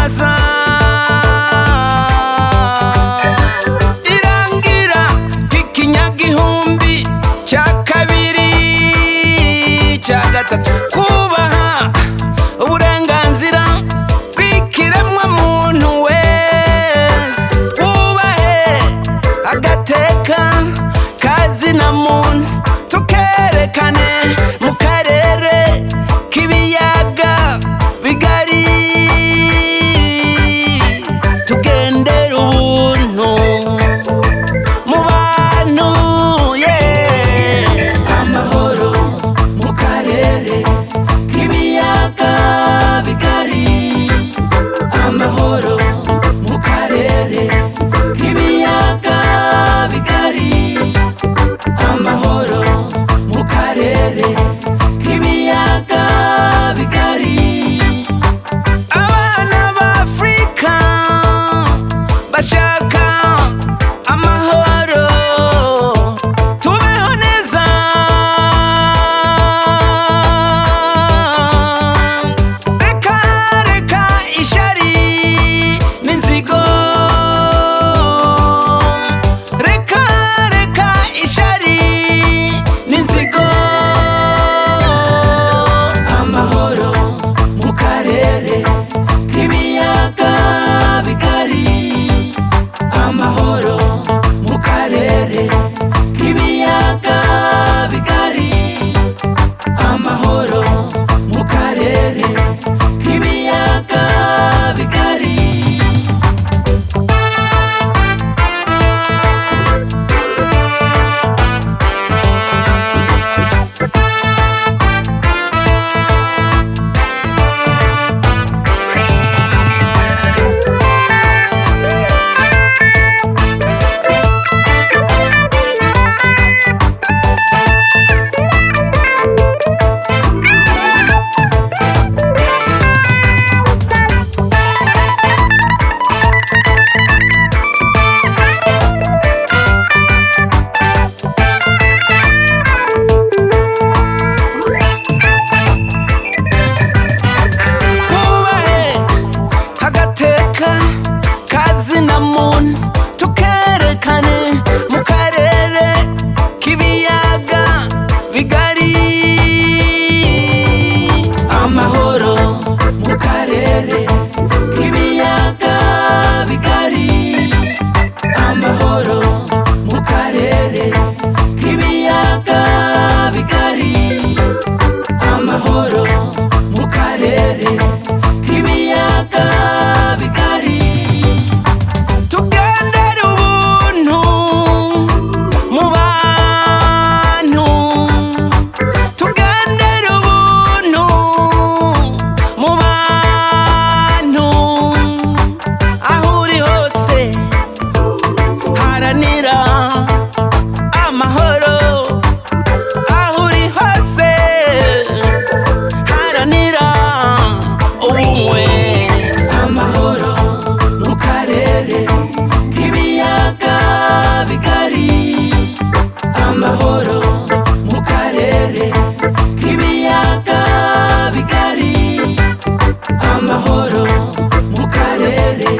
kwiyamamaza irangira ry'ikinyagihumbi cya kabiri cya gatatu kubaha uburenganzira bw'ikiremwa muntu wese wubahe agateka kazina muntu tukerekane mu karere k'ibiyaga bigari tugendera ubuntu mu bantu amahoro mu karere k'ibiyaga bigari amahoro mu karere k'ibiyaga bigari amahoro mu karere k'ibiyaga bigari abana b'Afrika bashaka amahoro tubeho neza reka ishari n'inzigo reka ishari n'inzigo amahoro mu karere k'ibiyaga bigari amahoro mu karere k'ibiyaga bigari amahoro mu karere k'ibiyaga bigari kazina muntu tukerekane mu karere k'ibiyaga bigari amahoro mu karere k'ibiyaga bigari amahoro mu karere k'ibiyaga bigari amahoro mu karere k'ibiyaga bigari tugendera ubuntu mu bantu tugendera ubuntu mu bantu aho uri hose haranira amahoro aho uri hose haranira ubumwe amahoro mu karere k'ibiyaga bigari amahoro mu karere k'ibiyaga bigari amahoro mu karere